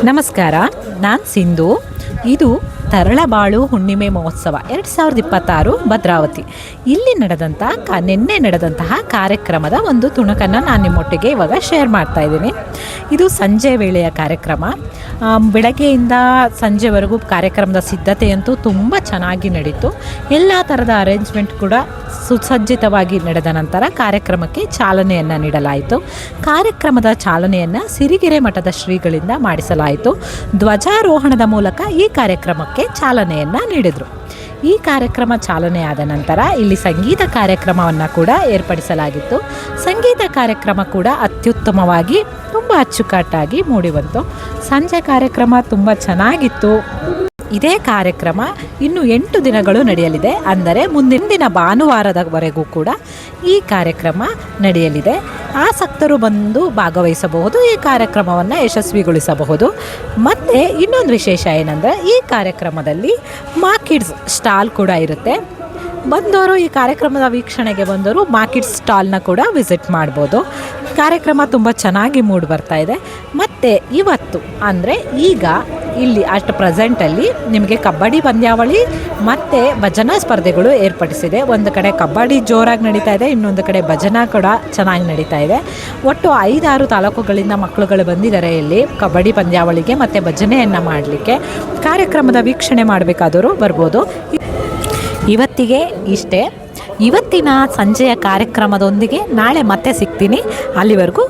ನಮಸ್ಕಾರ, ನಾನು ಸಿಂಧು. ಇದು ತರಳಬಾಳು ಹುಣ್ಣಿಮೆ ಮಹೋತ್ಸವ 2026 ಭದ್ರಾವತಿ ಇಲ್ಲಿ ನಡೆದಂಥ ನಿನ್ನೆ ನಡೆದಂತಹ ಕಾರ್ಯಕ್ರಮದ ಒಂದು ತುಣುಕನ್ನು ನಾನು ನಿಮ್ಮೊಟ್ಟಿಗೆ ಇವಾಗ ಶೇರ್ ಮಾಡ್ತಾ ಇದ್ದೀನಿ. ಇದು ಸಂಜೆ ವೇಳೆಯ ಕಾರ್ಯಕ್ರಮ. ಬೆಳಗ್ಗೆಯಿಂದ ಸಂಜೆವರೆಗೂ ಕಾರ್ಯಕ್ರಮದ ಸಿದ್ಧತೆಯಂತೂ ತುಂಬ ಚೆನ್ನಾಗಿ ನಡೀತು. ಎಲ್ಲ ಥರದ ಅರೇಂಜ್ಮೆಂಟ್ ಕೂಡ ಸುಸಜ್ಜಿತವಾಗಿ ನಡೆದ ನಂತರ ಕಾರ್ಯಕ್ರಮಕ್ಕೆ ಚಾಲನೆಯನ್ನು ನೀಡಲಾಯಿತು. ಕಾರ್ಯಕ್ರಮದ ಚಾಲನೆಯನ್ನು ಸಿರಿಗೆರೆ ಮಠದ ಶ್ರೀಗಳಿಂದ ಮಾಡಿಸಲಾಯಿತು. ಧ್ವಜಾರೋಹಣದ ಮೂಲಕ ಈ ಕಾರ್ಯಕ್ರಮಕ್ಕೆ ಚಾಲನೆಯನ್ನು ನೀಡಿದರು. ಈ ಕಾರ್ಯಕ್ರಮ ಚಾಲನೆಯಾದ ನಂತರ ಇಲ್ಲಿ ಸಂಗೀತ ಕಾರ್ಯಕ್ರಮವನ್ನು ಕೂಡ ಏರ್ಪಡಿಸಲಾಗಿತ್ತು. ಸಂಗೀತ ಕಾರ್ಯಕ್ರಮ ಕೂಡ ಅತ್ಯುತ್ತಮವಾಗಿ ತುಂಬ ಅಚ್ಚುಕಟ್ಟಾಗಿ ಮೂಡಿಬಂತು. ಸಂಜೆ ಕಾರ್ಯಕ್ರಮ ತುಂಬ ಚೆನ್ನಾಗಿತ್ತು. ಇದೇ ಕಾರ್ಯಕ್ರಮ ಇನ್ನು 8 ದಿನಗಳು ನಡೆಯಲಿದೆ. ಅಂದರೆ ಮುಂದಿನ ಭಾನುವಾರದವರೆಗೂ ಕೂಡ ಈ ಕಾರ್ಯಕ್ರಮ ನಡೆಯಲಿದೆ. ಆಸಕ್ತರು ಬಂದು ಭಾಗವಹಿಸಬಹುದು, ಈ ಕಾರ್ಯಕ್ರಮವನ್ನು ಯಶಸ್ವಿಗೊಳಿಸಬಹುದು. ಮತ್ತು ಇನ್ನೊಂದು ವಿಶೇಷ ಏನಂದರೆ ಈ ಕಾರ್ಯಕ್ರಮದಲ್ಲಿ ಕಿಡ್ಸ್ ಸ್ಟಾಲ್ ಕೂಡ ಇರುತ್ತೆ. ಬಂದವರು ಈ ಕಾರ್ಯಕ್ರಮದ ವೀಕ್ಷಣೆಗೆ ಬಂದವರು ಕಿಡ್ಸ್ ಸ್ಟಾಲ್ನ ಕೂಡ ವಿಸಿಟ್ ಮಾಡ್ಬೋದು. ಕಾರ್ಯಕ್ರಮ ತುಂಬ ಚೆನ್ನಾಗಿ ಮೂಡಿ ಬರ್ತಾ ಇದೆ. ಮತ್ತು ಇವತ್ತು ಅಂದರೆ ಈಗ ಇಲ್ಲಿ ಪ್ರೆಸೆಂಟಲ್ಲಿ ನಿಮಗೆ ಕಬಡ್ಡಿ ಪಂದ್ಯಾವಳಿ ಮತ್ತು ಭಜನಾ ಸ್ಪರ್ಧೆಗಳು ಏರ್ಪಡಿಸಿದೆ. ಒಂದು ಕಡೆ ಕಬಡ್ಡಿ ಜೋರಾಗಿ ನಡೀತಾ ಇದೆ, ಇನ್ನೊಂದು ಕಡೆ ಭಜನಾ ಕೂಡ ಚೆನ್ನಾಗಿ ನಡೀತಾ ಇದೆ. ಒಟ್ಟು 5-6 ತಾಲೂಕುಗಳಿಂದ ಮಕ್ಕಳುಗಳು ಬಂದಿದ್ದಾರೆ ಇಲ್ಲಿ ಕಬಡ್ಡಿ ಪಂದ್ಯಾವಳಿಗೆ ಮತ್ತು ಭಜನೆಯನ್ನು ಮಾಡಲಿಕ್ಕೆ. ಕಾರ್ಯಕ್ರಮದ ವೀಕ್ಷಣೆ ಮಾಡಬೇಕಾದವರು ಬರ್ಬೋದು. ಇವತ್ತಿಗೆ ಇಷ್ಟೇ. ಇವತ್ತಿನ ಸಂಜೆಯ ಕಾರ್ಯಕ್ರಮದೊಂದಿಗೆ ನಾಳೆ ಮತ್ತೆ ಸಿಗ್ತೀನಿ. ಅಲ್ಲಿವರೆಗೂ